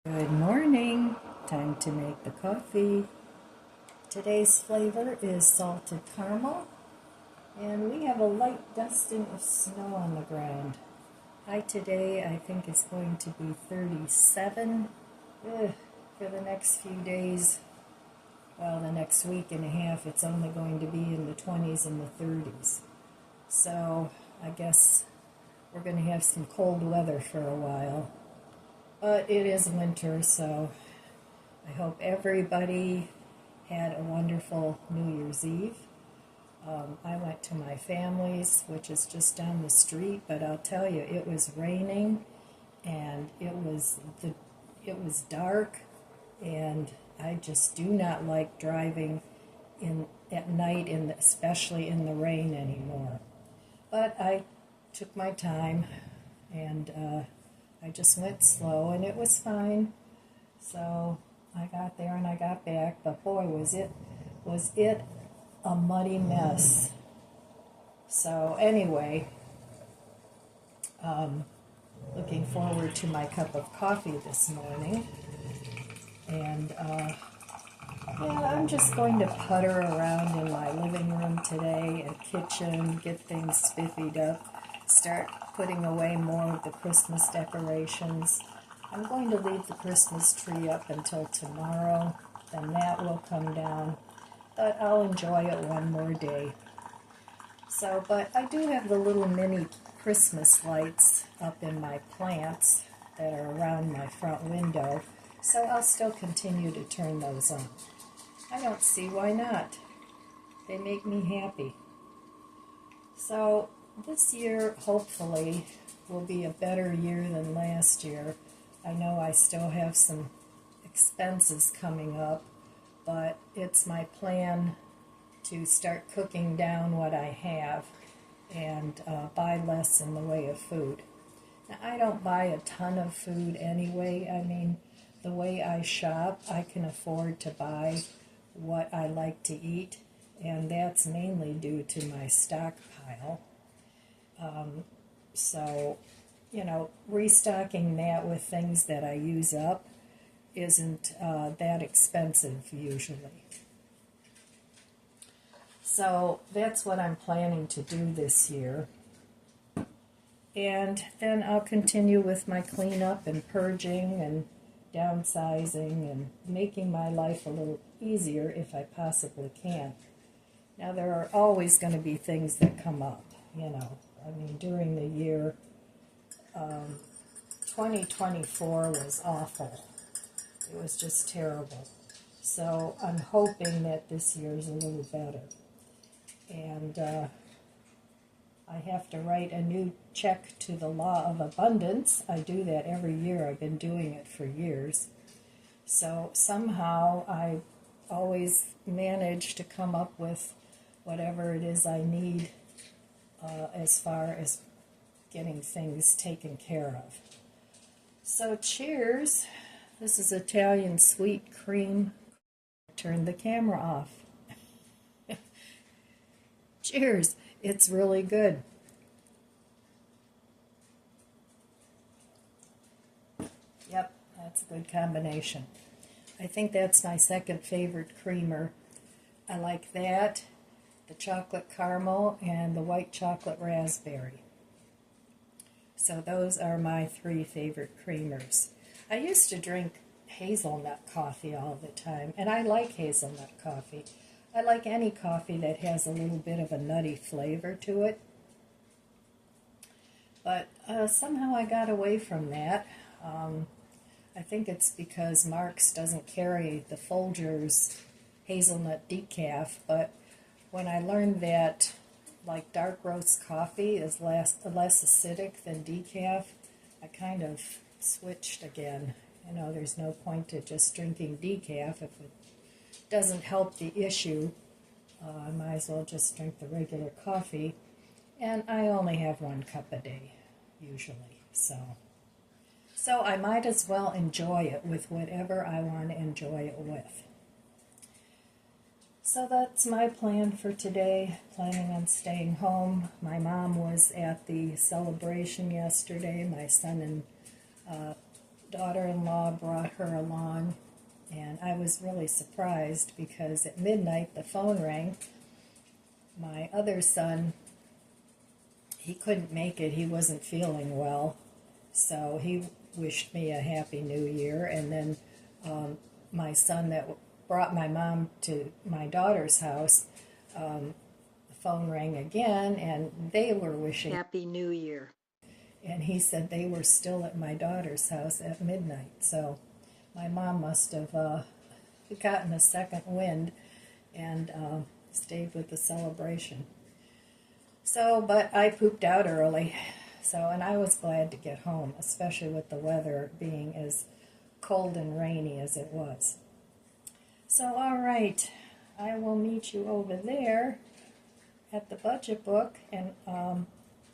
Good morning. Time to make the coffee. Today's flavor is salted caramel, and we have a light dusting of snow on the ground. High today, I think, is going to be 37. For the next few days, well, the next week and a half, it's only going to be in the 20s and the 30s. So I guess we're going to have some cold weather for a while. But it is winter, so I hope everybody had a wonderful New Year's Eve. I went to my family's, which is just down the street, but I'll tell you, it was raining and it was dark, and I just do not like driving at night, especially in the rain anymore. But I took my time, and I just went slow, and it was fine. So I got there and I got back, but boy, was it a muddy mess. So anyway, looking forward to my cup of coffee this morning, and I'm just going to putter around in my living room today and kitchen, get things spiffied up, start putting away more of the Christmas decorations. I'm going to leave the Christmas tree up until tomorrow, then that will come down, but I'll enjoy it one more day. So, but I do have the little mini Christmas lights up in my plants that are around my front window, so I'll still continue to turn those on. I don't see why not. They make me happy. So this year, hopefully, will be a better year than last year. I know I still have some expenses coming up, but it's my plan to start cooking down what I have and buy less in the way of food. Now, I don't buy a ton of food anyway. I mean, the way I shop, I can afford to buy what I like to eat, and that's mainly due to my stockpile. So, restocking that with things that I use up isn't that expensive usually. So that's what I'm planning to do this year. And then I'll continue with my cleanup and purging and downsizing and making my life a little easier if I possibly can. Now, there are always going to be things that come up, I mean, during the year, 2024 was awful. It was just terrible. So I'm hoping that this year is a little better. And I have to write a new check to the Law of Abundance. I do that every year. I've been doing it for years. So somehow I always manage to come up with whatever it is I need as far as getting things taken care of. So cheers. This is Italian sweet cream. Turn the camera off. Cheers. It's really good. Yep, that's a good combination. I think that's my second favorite creamer. I like that, the chocolate caramel, and the white chocolate raspberry. So those are my three favorite creamers. I used to drink hazelnut coffee all the time, and I like hazelnut coffee. I like any coffee that has a little bit of a nutty flavor to it. But somehow I got away from that. I think it's because Mark's doesn't carry the Folgers hazelnut decaf, but when I learned that like dark roast coffee is less acidic than decaf, I kind of switched again. There's no point to just drinking decaf if it doesn't help the issue. I might as well just drink the regular coffee, and I only have 1 cup a day usually, so I might as well enjoy it with whatever I want to enjoy it with. So that's my plan for today. Planning on staying home. My mom was at the celebration yesterday. My son and daughter-in-law brought her along, and I was really surprised because at midnight the phone rang. My other son, he couldn't make it. He wasn't feeling well, so he wished me a happy new year. And then my son that brought my mom to my daughter's house, the phone rang again, and they were wishing Happy New Year. And he said they were still at my daughter's house at midnight. So my mom must have gotten a second wind and stayed with the celebration. So, but I pooped out early. So, and I was glad to get home, especially with the weather being as cold and rainy as it was. So, all right, I will meet you over there at the budget book, and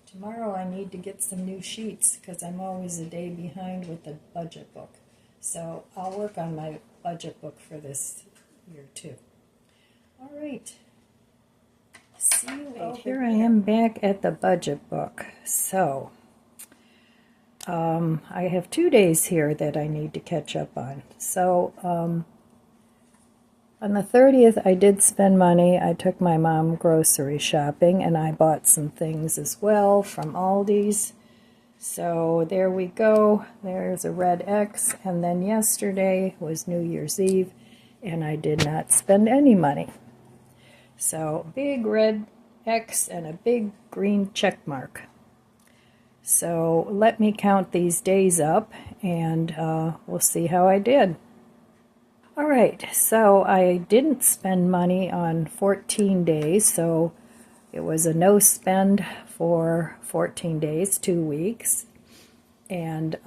tomorrow I need to get some new sheets because I'm always a day behind with the budget book. So I'll work on my budget book for this year too. All right. See you over here. I am back at the budget book. So I have 2 days here that I need to catch up on. So on the 30th, I did spend money. I took my mom grocery shopping, and I bought some things as well from Aldi's. So there we go. There's a red X. And then yesterday was New Year's Eve, and I did not spend any money. So big red X and a big green check mark. So let me count these days up, and we'll see how I did. All right, so I didn't spend money on 14 days, so it was a no spend for 14 days, 2 weeks. And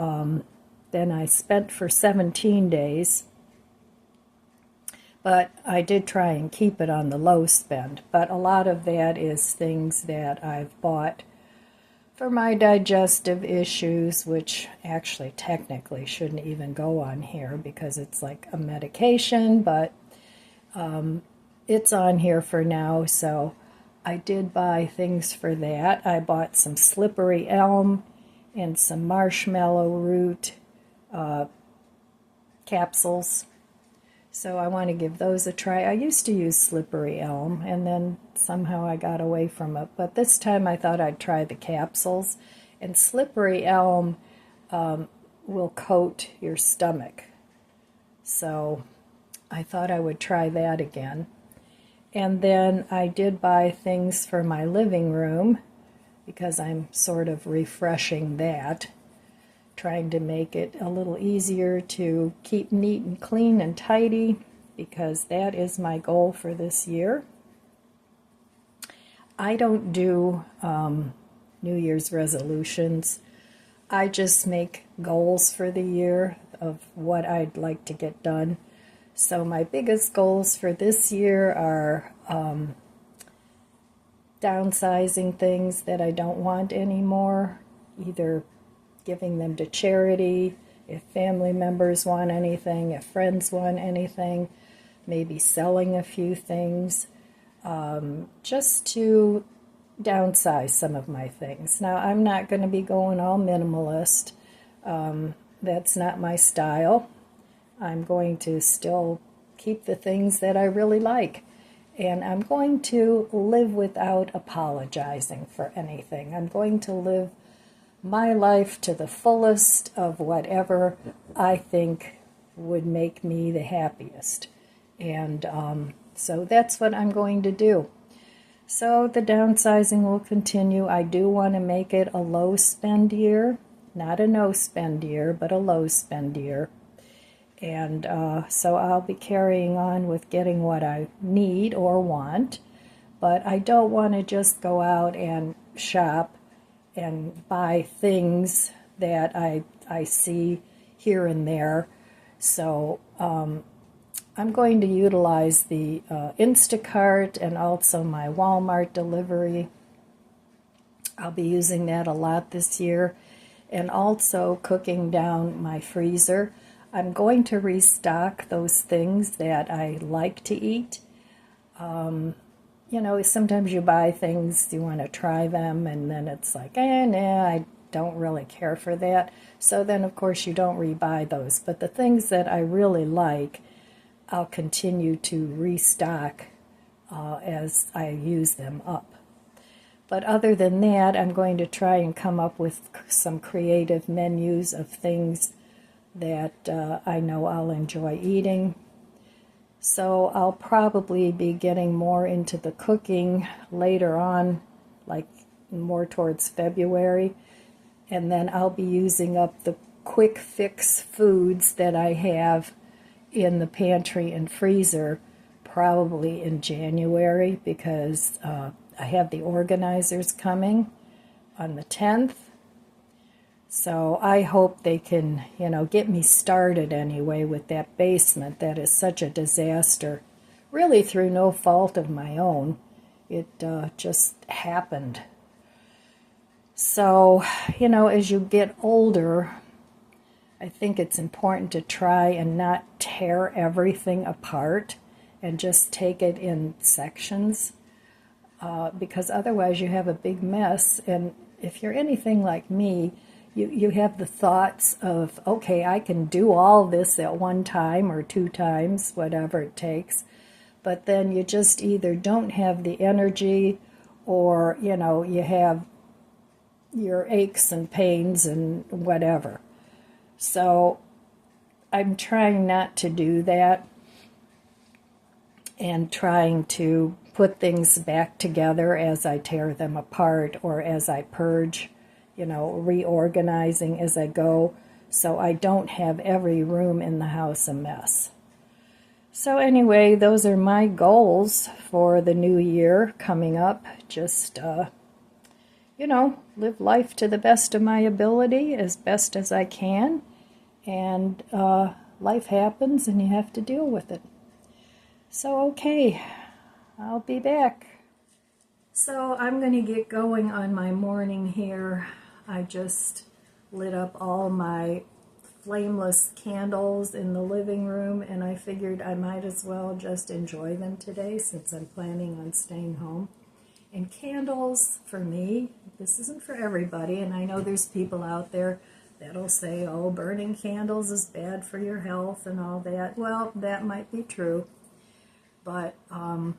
then I spent for 17 days, but I did try and keep it on the low spend. But a lot of that is things that I've bought for my digestive issues, which actually technically shouldn't even go on here because it's like a medication, but it's on here for now. So I did buy things for that. I bought some slippery elm and some marshmallow root capsules. So I want to give those a try. I used to use slippery elm, and then somehow I got away from it. But this time I thought I'd try the capsules. And slippery elm will coat your stomach. So I thought I would try that again. And then I did buy things for my living room because I'm sort of refreshing that, trying to make it a little easier to keep neat and clean and tidy, because that is my goal for this year. I don't do New Year's resolutions. I just make goals for the year of what I'd like to get done. So my biggest goals for this year are downsizing things that I don't want anymore, either giving them to charity, if family members want anything, if friends want anything, maybe selling a few things, just to downsize some of my things. Now, I'm not going to be going all minimalist. That's not my style. I'm going to still keep the things that I really like. And I'm going to live without apologizing for anything. I'm going to live my life to the fullest of whatever I think would make me the happiest. And so that's what I'm going to do. So the downsizing will continue. I do want to make it a low spend year, not a no spend year, but a low spend year. And so I'll be carrying on with getting what I need or want, but I don't want to just go out and shop and buy things that I see here and there. So I'm going to utilize the Instacart and also my Walmart delivery. I'll be using that a lot this year, and also cooking down my freezer. I'm going to restock those things that I like to eat. You know, sometimes you buy things, you want to try them, and then it's like, nah, I don't really care for that. So then, of course, you don't rebuy those. But the things that I really like, I'll continue to restock as I use them up. But other than that, I'm going to try and come up with some creative menus of things that I know I'll enjoy eating. So I'll probably be getting more into the cooking later on, like more towards February. And then I'll be using up the quick fix foods that I have in the pantry and freezer probably in January, because I have the organizers coming on the 10th. So I hope they can, get me started anyway with that basement. That is such a disaster, really through no fault of my own. It just happened. So, as you get older, I think it's important to try and not tear everything apart and just take it in sections, because otherwise you have a big mess. And if you're anything like me, you have the thoughts of, okay, I can do all this at one time or 2 times, whatever it takes. But then you just either don't have the energy, or, you have your aches and pains and whatever. So I'm trying not to do that, and trying to put things back together as I tear them apart or as I purge, reorganizing as I go, so I don't have every room in the house a mess. So anyway, those are my goals for the new year coming up. Just, live life to the best of my ability, as best as I can. And life happens and you have to deal with it. So, okay, I'll be back. So I'm going to get going on my morning here. I just lit up all my flameless candles in the living room, and I figured I might as well just enjoy them today since I'm planning on staying home. And candles, for me, this isn't for everybody, and I know there's people out there that'll say, oh, burning candles is bad for your health and all that. Well, that might be true, but I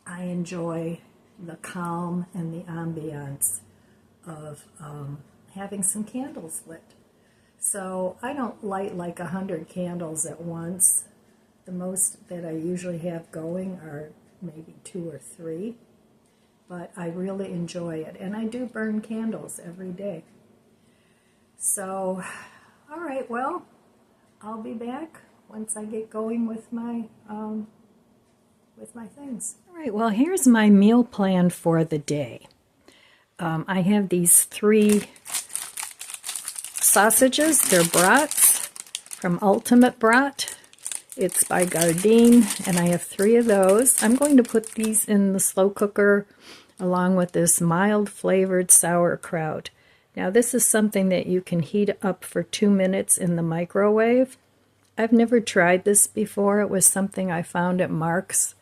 enjoy the calm and the ambiance of having some candles lit. So I don't light like 100 candles at once. The most that I usually have going are maybe 2 or 3, but I really enjoy it, and I do burn candles every day. So, all right, well, I'll be back once I get going with my things. All right, well, here's my meal plan for the day. I have these 3 sausages. They're brats from Ultimate Brat. It's by Gardein, and I have 3 of those. I'm going to put these in the slow cooker along with this mild flavored sauerkraut. Now, this is something that you can heat up for 2 minutes in the microwave. I've never tried this before. It was something I found at Mark's.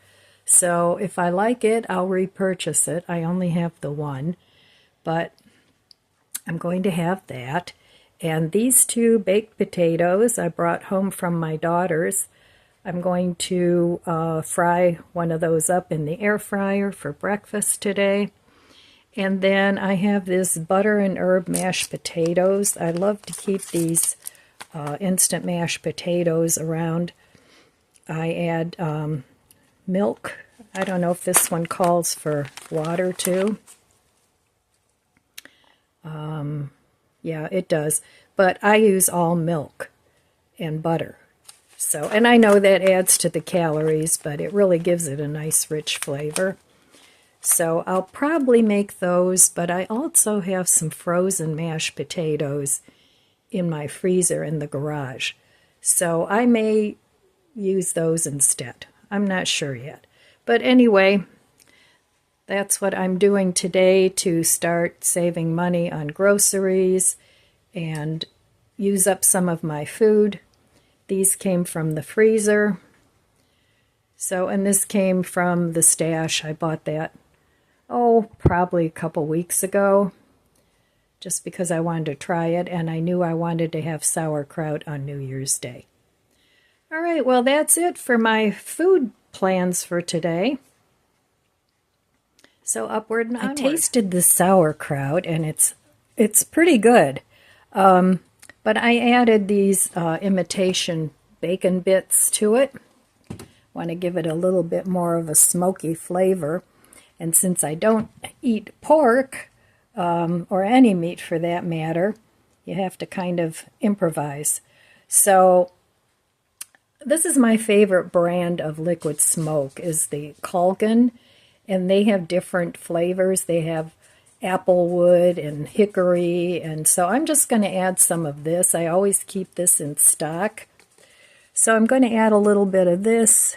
So if I like it, I'll repurchase it. I only have the one, but I'm going to have that. And these 2 baked potatoes I brought home from my daughters. I'm going to fry one of those up in the air fryer for breakfast today. And then I have this butter and herb mashed potatoes. I love to keep these instant mashed potatoes around. I add milk. I don't know if this one calls for water too. Yeah, it does. But I use all milk and butter. So, and I know that adds to the calories, but it really gives it a nice rich flavor. So I'll probably make those, but I also have some frozen mashed potatoes in my freezer in the garage. So I may use those instead. I'm not sure yet. But anyway, that's what I'm doing today to start saving money on groceries and use up some of my food. These came from the freezer. So, and this came from the stash. I bought that, probably a couple weeks ago. just because I wanted to try it, and I knew I wanted to have sauerkraut on New Year's Day. All right, well, that's it for my food plans for today. So upward and onward. I tasted the sauerkraut, and it's pretty good. But I added these imitation bacon bits to it. Want to give it a little bit more of a smoky flavor. And since I don't eat pork, or any meat for that matter, you have to kind of improvise. So this is my favorite brand of liquid smoke, is the Culkin, and they have different flavors. They have applewood and hickory, and so I'm just going to add some of this. I always keep this in stock. So I'm going to add a little bit of this,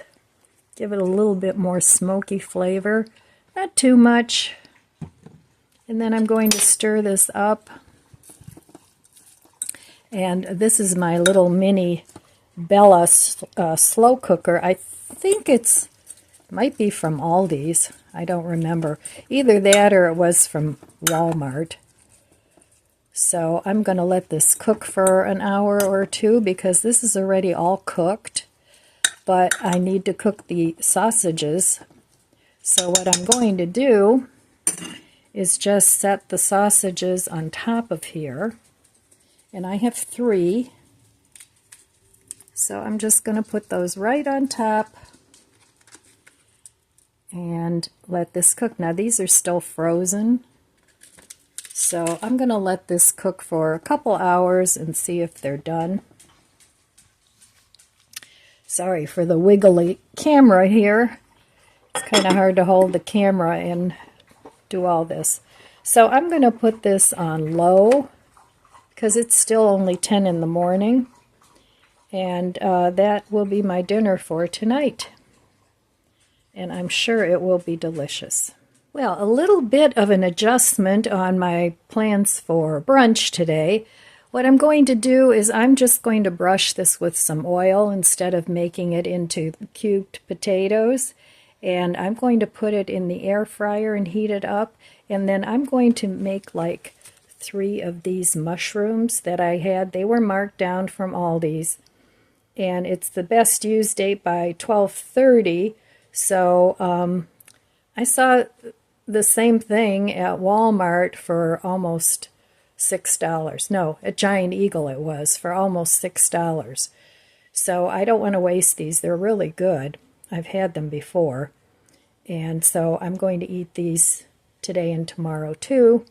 give it a little bit more smoky flavor, not too much. And then I'm going to stir this up. And this is my little mini Bella slow cooker. I think it's might be from Aldi's. I don't remember. Either that or it was from Walmart. So I'm going to let this cook for an hour or two because this is already all cooked. But I need to cook the sausages. So what I'm going to do is just set the sausages on top of here. And I have 3. So I'm just going to put those right on top and let this cook. Now these are still frozen. So I'm going to let this cook for a couple hours and see if they're done. Sorry for the wiggly camera here. It's kind of hard to hold the camera and do all this. So I'm going to put this on low because it's still only 10 in the morning. And that will be my dinner for tonight. And I'm sure it will be delicious. Well, a little bit of an adjustment on my plans for brunch today. What I'm going to do is I'm just going to brush this with some oil instead of making it into cubed potatoes. And I'm going to put it in the air fryer and heat it up. And then I'm going to make like 3 of these mushrooms that I had. They were marked down from Aldi's. And it's the best use date by 12:30. So I saw the same thing at Walmart for almost $6. No, at Giant Eagle it was for almost $6. So I don't want to waste these. They're really good. I've had them before. And so I'm going to eat these today and tomorrow too.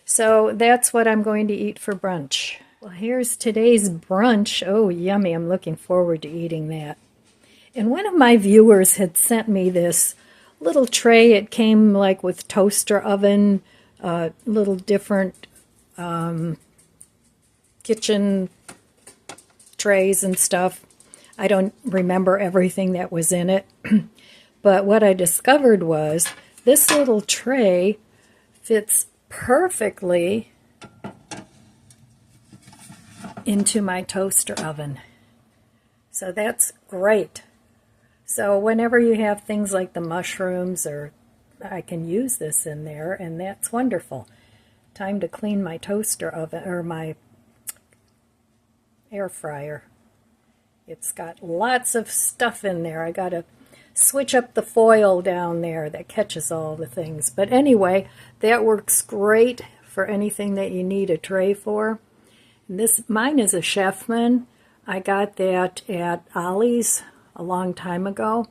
So that's what I'm going to eat for brunch. Well, here's today's brunch. Oh, yummy. I'm looking forward to eating that. And one of my viewers had sent me this little tray. It came like with toaster oven, little different kitchen trays and stuff. I don't remember everything that was in it. But what I discovered was this little tray fits perfectly into my toaster oven. So that's great. So whenever you have things like the mushrooms, or I can use this in there, and that's wonderful. Time to clean my toaster oven, or my air fryer. It's got lots of stuff in there. I got to switch up the foil down there that catches all the things. But anyway, that works great for anything that you need a tray for. And mine is a Chefman. I got that at Ollie's a long time ago,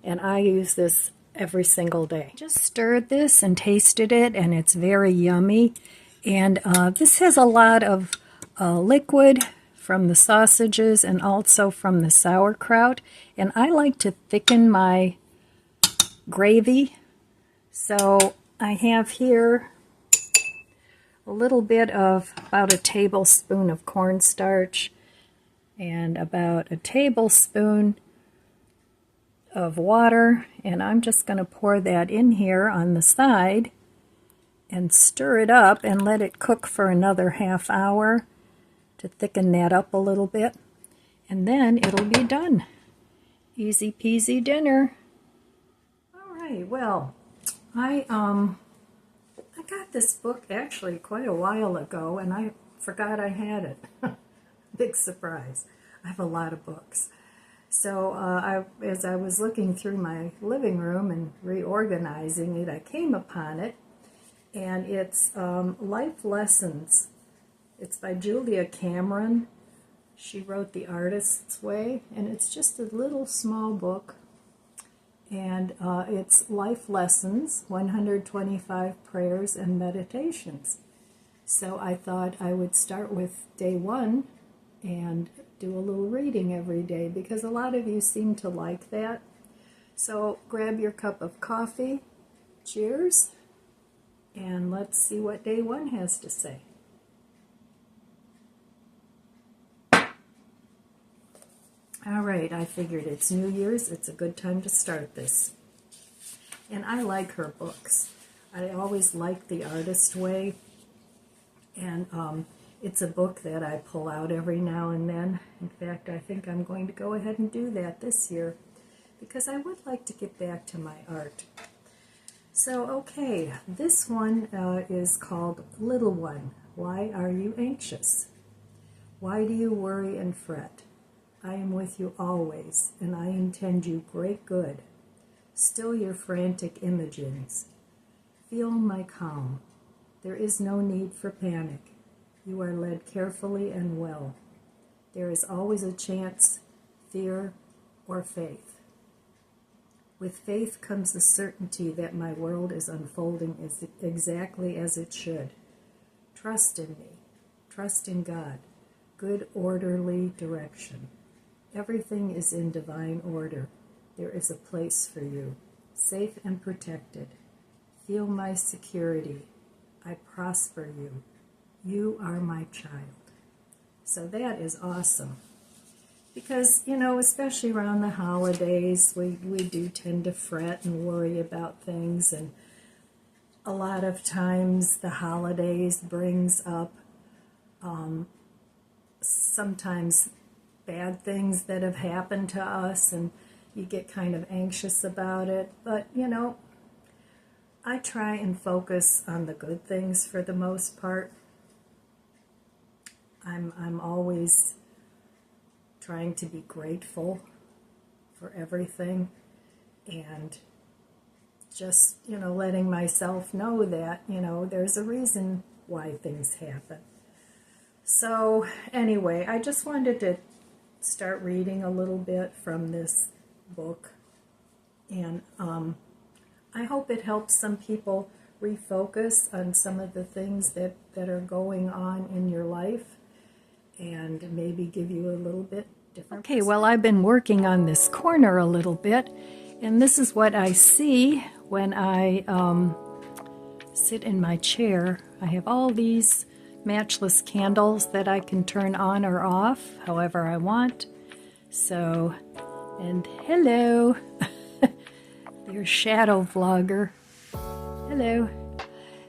and I use this every single day. Just stirred this and tasted it, and it's very yummy. And this has a lot of liquid from the sausages and also from the sauerkraut. And I like to thicken my gravy. So I have here a little bit of about a tablespoon of cornstarch and about a tablespoon of water. And I'm just going to pour that in here on the side and stir it up and let it cook for another half hour to thicken that up a little bit, and then it'll be done. Easy peasy dinner. All right, well, I got this book actually quite a while ago, and I forgot I had it. Big surprise. I have a lot of books. So as I was looking through my living room and reorganizing it, I came upon it, and it's Life Lessons. It's by Julia Cameron. She wrote The Artist's Way, and it's just a little small book, and it's Life Lessons, 125 Prayers and Meditations. So I thought I would start with day 1 and do a little reading every day, because a lot of you seem to like that. So grab your cup of coffee, cheers, and let's see what day 1 has to say. All right, I figured it's New Year's, it's a good time to start this. And I like her books. I always liked The Artist's Way, and it's a book that I pull out every now and then. In fact, I think I'm going to go ahead and do that this year, because I would like to get back to my art. So, okay, this one is called Little One, Why Are You Anxious? Why do you worry and fret? I am with you always, and I intend you great good. Still your frantic imagings. Feel my calm. There is no need for panic. You are led carefully and well. There is always a chance, fear, or faith. With faith comes the certainty that my world is unfolding exactly as it should. Trust in me. Trust in God. Good, orderly direction. Everything is in divine order. There is a place for you, safe and protected. Feel my security. I prosper you. You are my child. So that is awesome. Because, you know, especially around the holidays, we do tend to fret and worry about things. And a lot of times the holidays brings up sometimes bad things that have happened to us, and you get kind of anxious about it. But, you know, I try and focus on the good things for the most part. I'm always trying to be grateful for everything, and just, you know, letting myself know that, you know, there's a reason why things happen. So anyway, I just wanted to start reading a little bit from this book, and I hope it helps some people refocus on some of the things that are going on in your life, and maybe give you a little bit different. Okay, well, I've been working on this corner a little bit, and this is what I see when I sit in my chair. I have all these matchless candles that I can turn on or off however I want. So, and hello, there's Shadow Vlogger. Hello.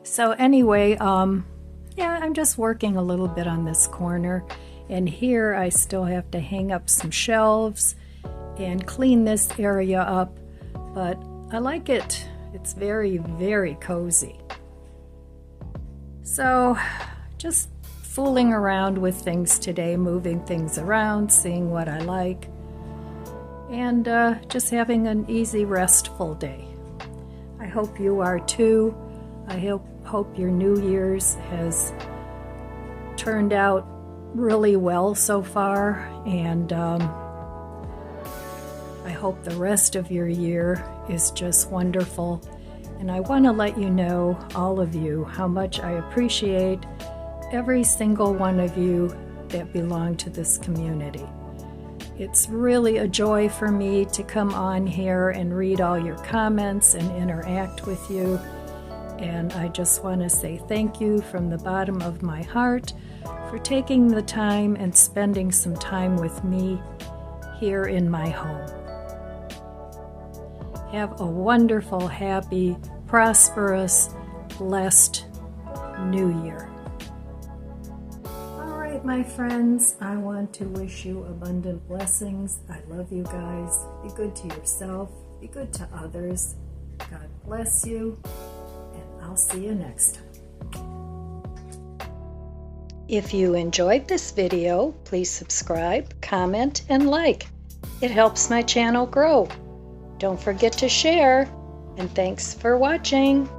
So anyway, yeah, I'm just working a little bit on this corner, and here I still have to hang up some shelves and clean this area up, but I like it. It's very, very cozy. So just fooling around with things today, moving things around, seeing what I like, and just having an easy, restful day. I hope you are too. I hope your New Year's has turned out really well so far, and I hope the rest of your year is just wonderful. And I want to let you know, all of you, how much I appreciate every single one of you that belong to this community. It's really a joy for me to come on here and read all your comments and interact with you. And I just want to say thank you from the bottom of my heart for taking the time and spending some time with me here in my home. Have a wonderful, happy, prosperous, blessed New Year. All right, my friends, I want to wish you abundant blessings. I love you guys. Be good to yourself. Be good to others. God bless you. I'll see you next time. If you enjoyed this video, please subscribe, comment, and like. It helps my channel grow. Don't forget to share, and thanks for watching.